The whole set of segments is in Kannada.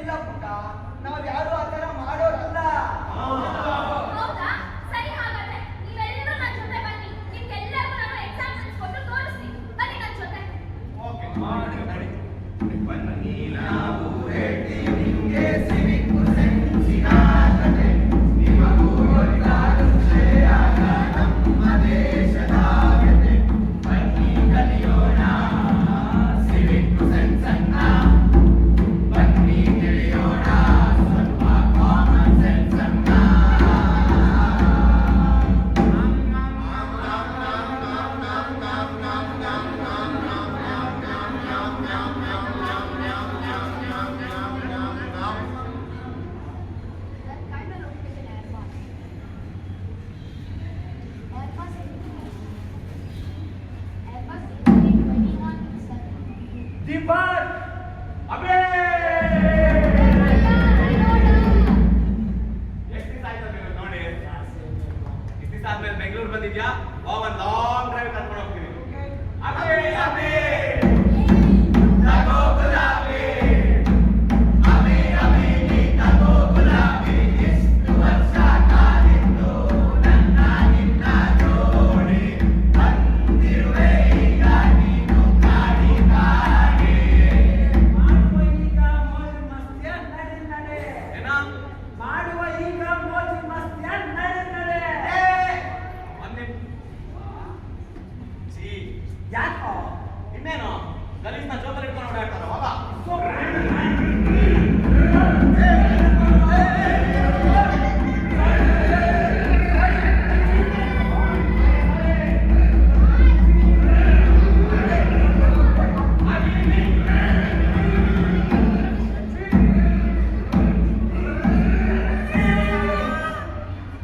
ಇಲ್ಲ ಪುಟ್ಟ, ನಾವು ಯಾರು ಆ ಥರ ಮಾಡೋರಲ್ಲ. ಹೌದಾ? ಸರಿ, ಹಾಗಾದ್ರೆ ನೀವೆಲ್ಲರೂ ನನ್ನ ಜೊತೆ ಬನ್ನಿ. ನಿಮ್ಗೆಲ್ಲರಿಗೂ ನಾನು ಎಕ್ಸಾಂಪಲ್ಸ್ ಕೊಟ್ಟು ತೋರಿಸ್ತೀನಿ. ಬನ್ನಿ ನನ್ನ ಜೊತೆ. ಓಕೆ, ನಡಿ. ಬನ್ನಿ ನಾವು ಹೇಳ್ತೀವಿ ನಿಮ್ಗೆ ಸಿವಿಕ್ ಸೆನ್ಸಿನ ಕತೆ. ನಿಮಗೂ ಗೊತ್ತಾದ ವಿಷಯ ನಮ್ಮ ದೇಶದ ವ್ಯತೆ. ಬನ್ನಿ ಕಲಿಯೋಣ ಸಿವಿಕ್ ಸೆನ್ಸ್ ಅನ್ನ. ಬನ್ನಿ ತಿಳಿಯೋಣ ಸ್ವಲ್ಪ ಕಾಮನ್ ಸೆನ್ಸ್ ಅನ್ನ. ದೀಪಕ್, ಅಬೇ ಎಷ್ಟು ದಿವಸ ಆಯ್ತು ನೀವು ನೋಡಿ? ಇಷ್ಟು ದಿವಸ ಆದ್ಮೇಲೆ ಬೆಂಗಳೂರು ಬಂದಿದ್ಯಾ? ಒಂದು ಲಾಂಗ್ ಡ್ರೈವ್ ಕರ್ಕೊಂಡು ಹೋಗ್ತೀನಿ. ಅಬೇ ಅಬೇ ತಗೋ ಗುಲಾಬಿ, ಅಬೇ ಅಬೇ ನೀ ತಗೋ ಗುಲಾಬಿ. ಎಷ್ಟು ವರ್ಷ ಕಾದಿದ್ದು ನನ್ನ ನಿನ್ನ ಜೋಡಿ. ಬಂದಿರುವೆ ಈಗ ನೀನು ಕಾಡಿ ಕಾಡಿ. ಮಾಡುವ ಈಗ ಮೋಜು ಮಸ್ತಿಯ ನಡೆ ನಡೆ. ಏನ? ಮಾಡುವ ಈಗ ಮೋಜು ಮಸ್ತಿಯ ನಡೆ ನಡೆ. ಒಂದೇ ಛೀ, ಯಾಕೋ ಇನ್ನೇನು ಗಲೀಜ್ನ ಜೋಬಲ್ಲಿ ಇಟ್ಕೊಂಡು ಓಡಾಡ್ತಾರ ಹೋಗ.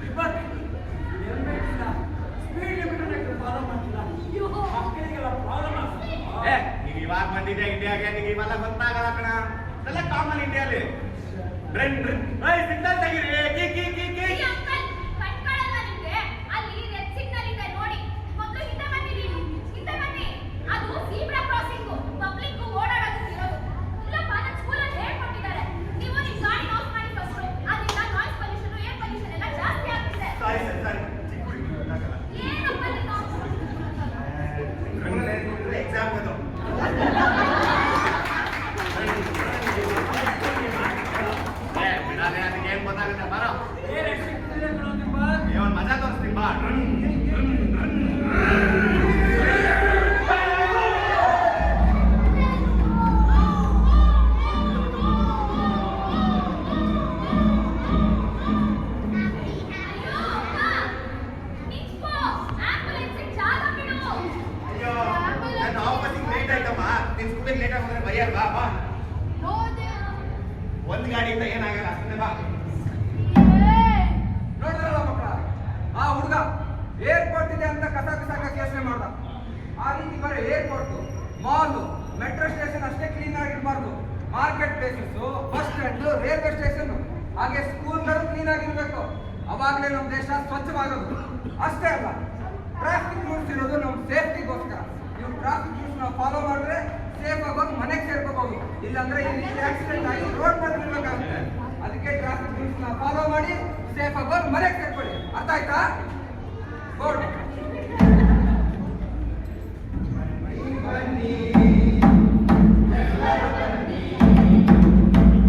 ದೀಪಕ್, ಹೆಲ್ಮೆಟ್ ಇಲ್ಲ, ಸ್ಪೀಡ್ ಲಿಮಿಟ್ ಫಾಲೋ ಮಾಡ್ತಿಲ್ಲ. ಮಕ್ಕಳಿಗೆಲ್ಲ ಪ್ರಾಬ್ಲಮ್ ಆಗ್ತದೆ. ಏ, ನೀನು ಇವಾಗ ಬಂದಿದ್ಯಾ ಇಂಡಿಯಾಗೆ, ನಿಂಗೆ ಇವೆಲ್ಲ ಗೊತ್ತಾಗಲ್ಲ ಕಣ. ಎಲ್ಲ ಕಾಮನ್ ಇಂಡಿಯಾಲಿ. ಸಿಗ್ನಲ್ ತೆಗೀರಿ. ಕಿ ಕಿ ಕಿ ಕಿ. ಈ ಅಂಕಲ್ ಕಟ್ಕೊಳ್ಳಲ್ವಾ ನಿಮ್ಗೆ? ಅಲ್ಲಿ ರೆಡ್ ಸಿಗ್ನಲ್ ಇದೆ ನೋಡಿ. ಮೊದಲು ಹಿಂದೆ ಬನ್ನಿ ನೀವು. ಹಿಂದೆ ಬನ್ನಿ. ಅದು ಜೀಬ್ರಾ ಕ್ರಾಸಿಂಗು. ಪಬ್ಲಿಕ್ ಓಡಾಡೋದಕ್ಕೆ ಇರೋದು. ಇಲ್ಲಪ್ಪ, ನನ್ನ ಸ್ಕೂಲಲ್ಲಿ ಹೇಳ್ಕೊಟ್ಟಿದ್ದಾರೆ. ನೀವು ನಿಮ್ಮ ಗಾಡಿ ಆಫ್ ಮಾಡಿ ಫಸ್ಟ್. ಅದರಿಂದ ನಾಯ್ಸ್ ಪೊಲ್ಯೂಷನ್, ಏರ್ ಪೊಲ್ಯೂಷನ್ ಎಲ್ಲ ಜಾಸ್ತಿ ಆಗ್ತಿದೆ. ಸಾರಿ ಸರ್, ಸಾರಿ. ಚಿಕ್ಕ ಹುಡುಗಿ ಗೊತ್ತಾಗಲ್ಲ. ಏನಪ್ಪ ನೀನು? ಎಕ್ಸಾಮ್ ಅದು. ಏ, ಬಿಡಾದೆ, ಅದಕ್ಕೆ ಏನ್ ಗೊತ್ತಾಗುತ್ತೆ ಬರೋ. ಬೇರೆ ಸಿಗ್ತಿದೆ ಕಣೋ ದೀಪಕ್. ಏ, ಒಂದ್ ಮಜಾ ತೋರಿಸ್ತೀನಿ ಬಾ. ಅಯ್ಯೋ ಅಮ್ಮ, ನಿಂತ್ಕೋ. ಆಂಬ್ಯುಲೆನ್ಸ್ಗೆ ಜಾಗ ಬಿಡು. ಅಯ್ಯೋ, ನನ್ನ ಆಫೀಸಿಗೆ ಲೇಟ್ ಆಯ್ತಮ್ಮ. ನಿನ್ ಸ್ಕೂಲಿಗೆ ಲೇಟ್ ಆಗೋದ್ರೆ ಬೈಯಲ್ವಾ? ಬಾ. ಒಂದ್ ಗಾಡಿಯಿಂದ ಏನಾಗಲ್ಲ, ಸುಮ್ಮನೆ ಬಾ. ನೋಡಿದ್ರಲ್ಲ ಮಕ್ಕಳ, ಆ ಹುಡುಗ ಏರ್ಪೋರ್ಟ್ ಇದೆ ಅಂತ ಕಸ ಕಸಾಕ ಯೋಚನೆ ಮಾಡ್ದ. ಆ ರೀತಿ ಬರೀ ಏರ್ಪೋರ್ಟ್, ಮಾಲ್, ಮೆಟ್ರೋ ಸ್ಟೇಷನ್ ಅಷ್ಟೇ ಕ್ಲೀನ್ ಆಗಿರ್ಬಾರ್ದು. Market places, bus stand, railway station, ಹಾಗೆ ಸ್ಕೂಲ್ಗಳು ಕ್ಲೀನ್ ಆಗಿರ್ಬೇಕು. ಅವಾಗಲೇ ನಮ್ಮ ದೇಶ ಸ್ವಚ್ಛವಾಗೋದು. ಅಷ್ಟೇ ಅಲ್ಲ, ಟ್ರಾಫಿಕ್ ರೂಲ್ಸ್ ಇರೋದು ನಮ್ಮ ಸೇಫ್ಟಿಗೋಸ್ಕರ. ನೀವು ಟ್ರಾಫಿಕ್ ರೂಲ್ಸ್ ನಾವು ಫಾಲೋ ಮಾಡಿದ್ರೆ ಸೇಫ್ ಆಗೋದು ಮನೆಗೆ ಸೇರ್ಕೋಬಹುದು. ಇಲ್ಲಾಂದ್ರೆ ಈ ರೀತಿ ಆಕ್ಸಿಡೆಂಟ್ ಆಗಿ ರೋಡ್ ಮೇಲೆ ನಿಲ್ಬೇಕಾಗುತ್ತೆ. ಅದಕ್ಕೆ ಟ್ರಾಫಿಕ್ ರೂಲ್ಸ್ ನ ಫಾಲೋ ಮಾಡಿ ಸೇಫ್ ಆಗೋದು ಮನೆಗೆ ಸೇರ್ಕೊಳ್ಳಿ. ಅರ್ಥ ಆಯ್ತಾ? ಬೋರ್ಡ್ ಬನ್ನಿ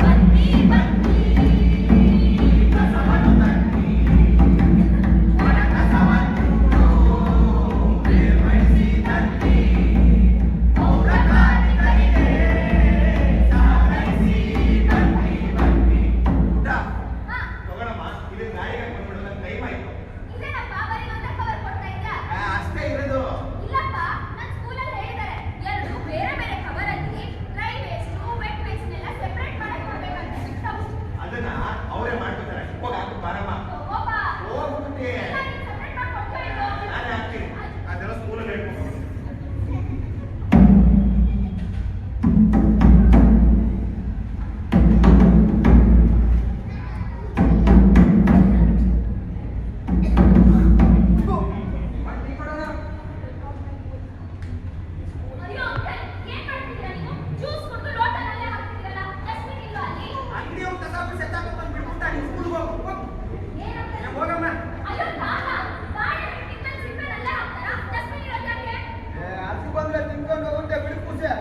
ಬನ್ನಿ ಬನ್ನಿ. ಕಸವನ್ನು ತನ್ನಿ, ಒಣ ಕಸವನ್ನು ನಿರ್ವಹಿಸಿ ತನ್ನಿ. ಪೌರ ಕಾರ್ಮಿಕರಿಗೆ ಸಹಕರಿಸಿ ಬನ್ನಿ ಬನ್ನಿ. ಊಟ ಹಾ, ತಗೊಳಮ್ಮ. ಇದು ಗಾಡಿಗೆ ಬಂದ್ಬಿಡೋದು, ಟೈಮ್ ಆಯ್ತು. ಇದೇನಪ್ಪ ಬರೀ ಒಂದೇ ಕವರ್ ಕೊಡ್ತಾ ಇದ್ಯಾ? ಆಫೀಸ್ ಎತ್ತಾಕೊಂಡು ಬಿಟ್ಬಿಟ್ಟ ನೀವು ಸ್ಕೂಲ್ಗೆ ಹೋಗು ಏನಂತ ಹೋಗಮ್ಮ. ಅಯ್ಯೋ ತಾತ ಗಾಡಿ ಟಿಕ್ಕಲ್ ಸಿಪ್ಪೆನಲ್ಲ ಹಾಕ್ತಾರಾ ಡಸ್ಟ್ಬಿನ್ ಇರೋದು ಯಾಕೆ ಅದು ಬಂದ್ರೆ ತಿನ್ಕೊಂಡು ಹೋಗುತ್ತೆ ಬಿಡು ಕೂಸೆ.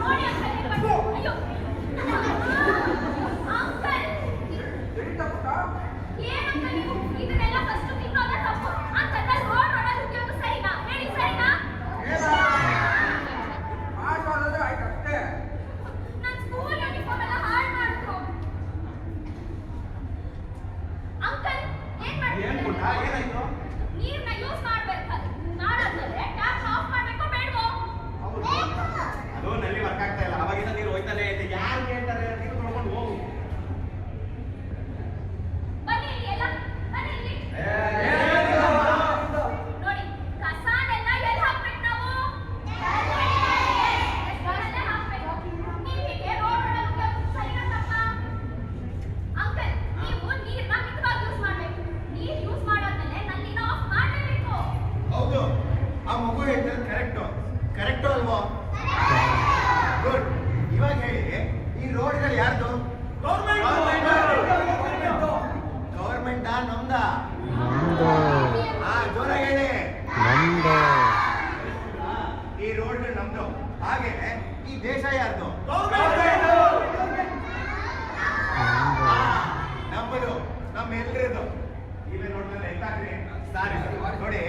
ನೋಡಿ ಅಂಕಲ್ ಏನ್ ಮಾಡ್ತಾರೆ ಅಯ್ಯೋ ಅಂಕಲ್ ಎಂತ ಪುಟ್ಟ? ಏನಂತ ನೀವು ಇದನ್ನೆಲ್ಲ ಫಸ್ಟ್ ತಿನ್ನೋದೇ ತಪ್ಪು ಅಂತಂದ್ರೆ ರೋಡ್ ಉದ್ಯೋಗ ಸರಿನಾ ಹೇಳಿ ಸರಿನಾ ಪಾಸ್ ಆದ್ರೆ ಆಯ್ತು ಅಷ್ಟೇ. ನನ್ನ ಸ್ಕೂಲ್ ಯೂನಿಫಾರ್ಮ್ ಎಲ್ಲ ಹಾಳು ಮಾಡಿದ್ರು ಅಂಕಲ್ ಏನ್ ಏನ್ ಪುಟ್ಟ ಮಾಡ್ತೀರಾ ಏನಾಯ್ತು? ನೀರ್ನ ಯೂಸ್ ಮಾಡಾದ್ಮೇಲೆ ಟ್ಯಾಪ್ ಆಫ್ ಮಾಡ್ಬೇಕೋ ಬೇಡವೋ ಅದು ನಲ್ಲಿ ವರ್ಕ್ ಆಗ್ತಾ ಇಲ್ಲ, ಅವಾಗಿಂದ ನೀರು ಹೋಯ್ತಾನೆ ಐತೆ. ಯಾರು ಕೇಳ್ತಾರೆ? ನೀರು ತೊಳ್ಕೊಂಡು ಹೋಗು. ಬನ್ನಿ ಇಲ್ಲಿ ಎಲ್ಲ ಬನ್ನಿ ಇಲ್ಲಿ ನೋಡಿ ಕಸಾನೆಲ್ಲ ಎಲ್ಲಿ ಹಾಕ್ಬೇಕು ನಾವು ಡಸ್ಟ್ಬಿನ್ನಲ್ಲೇ ಹಾಕ್ಬೇಕು. ನೀವು ಹೀಗೆ ರೋಡ್ ಒಳಗೆ ಸರಿನಾ ತಪ್ಪಾ ಅಂಕಲ್ ನೀವು ನೀರ್ನ ಮಿತವಾಗಿ ಯೂಸ್ ಮಾಡ್ಬೇಕು. ನೀರ್ ಯೂಸ್ ಮಾಡಾದ್ಮೇಲೆ ನಲ್ಲಿನ ಆಫ್ ಮಾಡಲೇಬೇಕು. ಹೌದು, ಆ ಮಗು ಹೇಳ್ತಿರೋದು ಕರೆಕ್ಟು ಅಲ್ವೋ? ಗುಡ್. ಇವಾಗ ಹೇಳಿ, ಈ ರೋಡ್ಗಳು ಯಾರ್ದು? ಗವರ್ಮೆಂಟಾ ನಮ್ದಾ? ಜೋರಾಗಿ ಹೇಳಿ. ಈ ರೋಡ್ಗಳು ನಮ್ದು. ಹಾಗೆ ಈ ದೇಶ ಯಾರ್ದು? ನಮ್ಮದು, ನಮ್ಮೆಲ್ಲರದು. ನೀವೇ ನೋಡ್ತಾರೆ ಎಂತಾಗ್ರಿ? ಸಾರಿ ನೋಡಿ,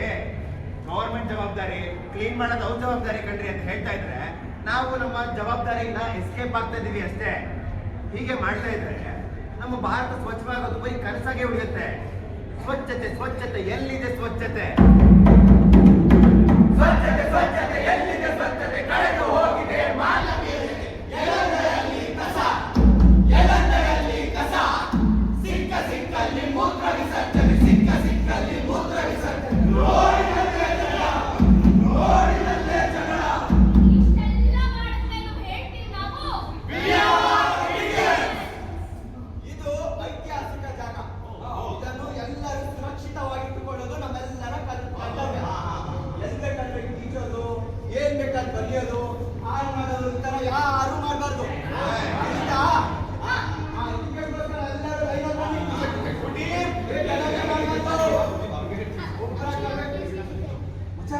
ಗವರ್ಮೆಂಟ್ ಜವಾಬ್ದಾರಿ, ಕ್ಲೀನ್ ಮಾಡೋದು ಅವ್ರ ಜವಾಬ್ದಾರಿ ಕಣ್ರಿ ಅಂತ ಹೇಳ್ತಾ ಇದ್ರೆ ನಾವು ನಮ್ಮ ಜವಾಬ್ದಾರಿಯಿಂದ ಎಸ್ಕೇಪ್ ಆಗ್ತಾ ಇದೀವಿ ಅಷ್ಟೇ. ಹೀಗೆ ಮಾಡ್ತಾ ಇದ್ರೆ ನಮ್ಮ ಭಾರತ ಸ್ವಚ್ಛವಾಗೋದು ಬರೀ ಕನಸಾಗೆ ಉಳಿಯುತ್ತೆ. ಸ್ವಚ್ಛತೆ ಸ್ವಚ್ಛತೆ ಎಲ್ಲಿದೆ ಸ್ವಚ್ಛತೆ? ಸ್ವಚ್ಛತೆ ಸ್ವಚ್ಛತೆ ಎಲ್ಲಿದೆ ಸ್ವಚ್ಛತೆ? ಕಳೆದು ಹೋಗಿದೆ ಮಾನವೀಯತೆ. ಎಲ್ಲೆಂದರಲ್ಲಿ ಕಸ, ಎಲ್ಲೆಂದರಲ್ಲಿ ಕಸ. ಸಿಕ್ಕ ಸಿಕ್ಕಲ್ಲಿ ಮೂತ್ರ ವಿಸರ್ಜನೆ, ಸಿಕ್ಕ ಸಿಕ್ಕಲ್ಲಿ ಮೂತ್ರ ವಿಸರ್ಜನೆ. ರೋಡಿನಲ್ಲೇ ಜಗಳ, ರೋಡಿನಲ್ಲೇ ಜಗಳ. ಇಷ್ಟೆಲ್ಲ ಮಾಡಿದ್ಮೇಲೂ ಹೇಳ್ತೀವಿ ನಾವು ಇದು ಐತಿಹಾಸಿಕ ಜಾಗ. ಇದನ್ನು ಎಲ್ಲರೂ ಸುರಕ್ಷಿತವಾಗಿಟ್ಟುಕೊಳ್ಳೋದು ನಮ್ಮೆಲ್ಲರ ಕರ್ತವ್ಯ. ಎಲ್ಲಿ ಬೇಕಾದ್ರೆ ಈಜೋದು, ಏನ್ ಬೇಕಾದ್ರೆ ಬರೆಯೋದು, ಹಾಳು ಮಾಡೋದು ಈ ತರ ಯಾರು ಮಾಡಬಾರ್ದು. ಇದಕ್ಕೋಸ್ಕರ ಎಲ್ಲರೂ ಲೈನಲ್ಲಿ ಬನ್ನಿ. ಗಲಾಟೆ ಮಾಡ್ಬಾರ್ದು. ಒಬ್ರಾಗಬೇಕು. ಮಚ್ಚ,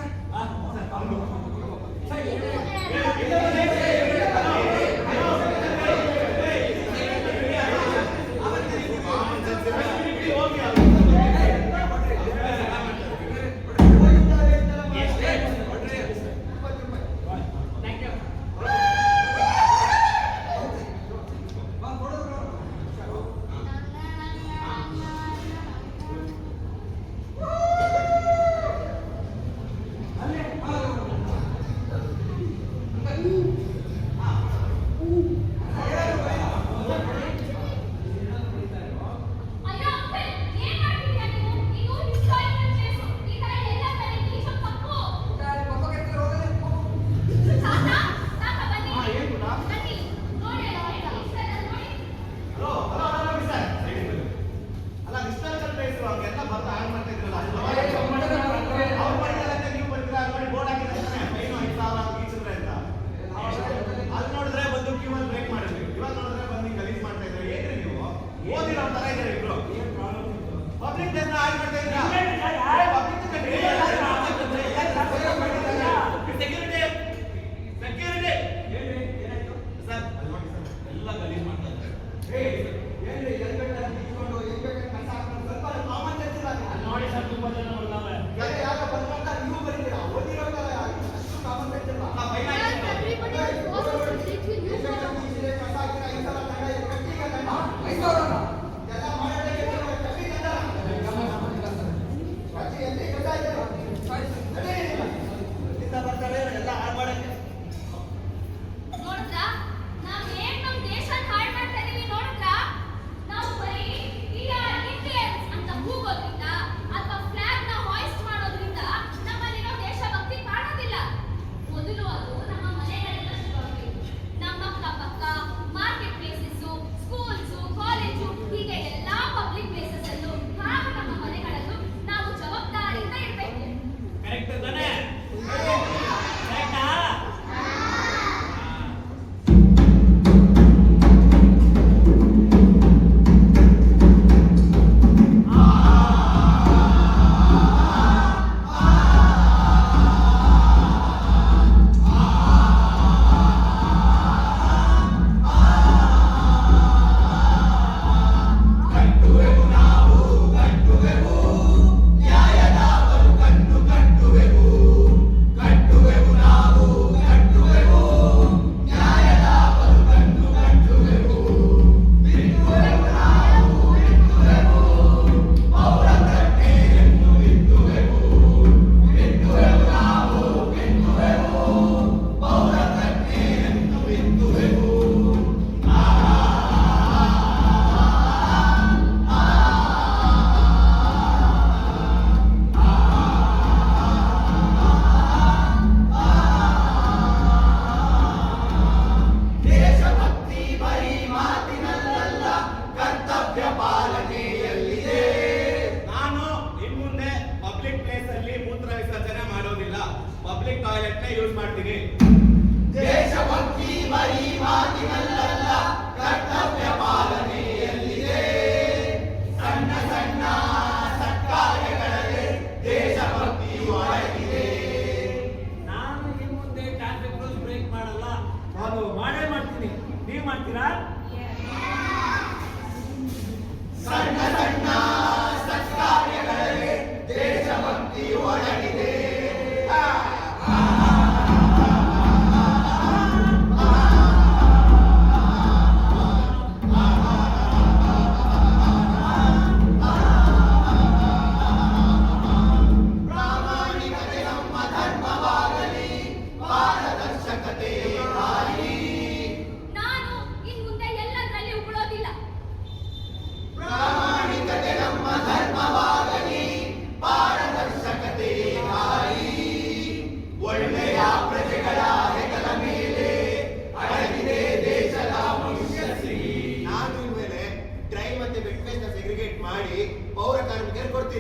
ಅಯ್ಯೋ ಅಂಕಲ್ ಏನ್ ಮಾಡ್ತಿದ್ದೀರಾ ನೀವು? ಇದು ಹಿಸ್ಟಾರಿಕಲ್ ಪ್ಲೇಸ್. ಈ ತರ ಎಲ್ಲ ಕಡೆ ಈಜೋದು ತಪ್ಪು. ತಾತ ತಾತ ಬನ್ನಿ ಬನ್ನಿ ನೋಡಿ ಅಲ್ಲ ಇಷ್ಟೆಲ್ಲ ನೋಡಿ ಅಲ್ಲ ಹಿಸ್ಟಾರಿಕಲ್ ಪ್ಲೇಸ್ ಎಲ್ಲ ಬರ್ತಾ ಹಾಳು ಮಾಡ್ತಾ ಇದ್ರಲ್ಲ, ಅವ್ರು ಮಾಡಿದಾರಂತೆ ನೀವು ಬರ್ತೀರಾ? ನೋಡಿ ಬೋರ್ಡ್ ಹಾಕಿದ್ರೆ ಫೈನು 5,000 ಈಚಿದ್ರೆ ಅಂತ. ಅಲ್ಲಿ ನೋಡಿದ್ರೆ ಬಂದು ಕ್ಯೂ ಅಲ್ಲಿ ಬ್ರೇಕ್ ಮಾಡಿದ್ವಿ, ಇವಾಗ ನೋಡಿದ್ರೆ ಬಂದು ಗಲೀಜ್ ಮಾಡ್ತಾ ಇದ್ರೆ. ಏನ್ರಿ ನೀವು ಓದಿರೋ ತರ ಇದ್ದಾರೆ ಇಬ್ರು. ಪಬ್ಲಿಕ್ ದೇಶನ ಹಾಳು ಮಾಡ್ತಾ ಇದ್ರ. ಸೆಕ್ಯೂರಿಟಿ ಸೆಕ್ಯೂರಿಟಿ ಸರ್, ಅಲ್ಲಿ ನೋಡಿ ಸರ್, ಎಲ್ಲ ಗಲೀಜ್ ಮಾಡ್ತಾ ಇದ್ದಾರೆ. ಏನ್ರಿ ಎಲ್ಲಿ ಬೇಕಾದ್ರೆ ಈಜ್ಕೊಂಡು, ಎಲ್ಲಿ ಬೇಕಾದ್ರೆ ಕಸ ಹಾಕೊಂಡು ಸ್ವಲ್ಪ ಕಾಮನ್ ಸೆನ್ಸ್ ಇಲ್ಲ. ನೋಡಿ ಸರ್, ತುಂಬಾ ಜನ ಬರ್ತಾರೆ. ಯಾಕ ಬಂದಂತ ನೀವು ಬರೀತೀರಾ? ಓದಿರೋ ತರ ಅಷ್ಟು ಕಾಮನ್ ಸೆನ್ಸ್ ಇಲ್ಲ. ಫೈನ್ ಆಯ್ತು. everybody is forced to treat you ಎಲ್ಲಿ ಬೇಕಾದ್ರೆ ಈಜಿದೆ, ಕಸ ಹಾಕಿದ್ರೆ 5,000 ದಂಡ, ಕಟ್ಟಿಗೆ ದಂಡ. 5,000 ಎಲ್ಲ ಮಾಡೋದಕ್ಕೆ ಕಟ್ಟಿಗೆ ದಂಡ. ಕಟ್ಟಿ ಎಲ್ಲಿ ಕಸ ಹಾಕಿದ್ರು? ನಡೀರಿ. ಇಲ್ಲಿಂದ ಬರ್ತಾರೆ ಎಲ್ಲ ಹಾಳು ಮಾಡಕ್ಕೆ. ನೋಡಿದ್ರಾ ನಾವ್ ಏನ್ ನಮ್ ದೇಶನ ಹಾಳು ಮಾಡ್ತಾ ಇದೀವಿ ನೋಡಿದ್ರಾ? ನಾವು ಬರೀ ಇಂಡಿಯನ್ಸ್ ಅಂತ ಕೂಗೋದ್ರಿಂದ ಅಥವಾ ಫ್ಲಾಗ್ ನ ಹಾಯಿಸ್ಟ್ ಮಾಡೋದ್ರಿಂದ ನಮ್ಮಲ್ಲಿರೋ ದೇಶಭಕ್ತಿ ಕಾಣೋದಿಲ್ಲ. ಮೊದಲು ಅದು ನಮ್ಮ ಮನೆಗಳಿಂದ ಶುರುವಾಗಬೇಕು. ನಮ್ಮ ಅಕ್ಕಪಕ್ಕ ಮಾರ್ಕೆಟ್ ಪ್ಲೇಸಸ್, ಸ್ಕೂಲ್ಸ್, ಕಾಲೇಜು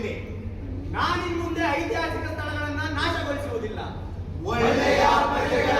ಕೊಟ್ಟಿದ್ದೀನಿ. ನಾನಿನ್ ಮುಂದೆ ಐತಿಹಾಸಿಕ ಸ್ಥಳಗಳನ್ನ ನಾಶಗೊಳಿಸುವುದಿಲ್ಲ. ಒಳ್ಳೆಯ ಪ್ರಜೆಗಳ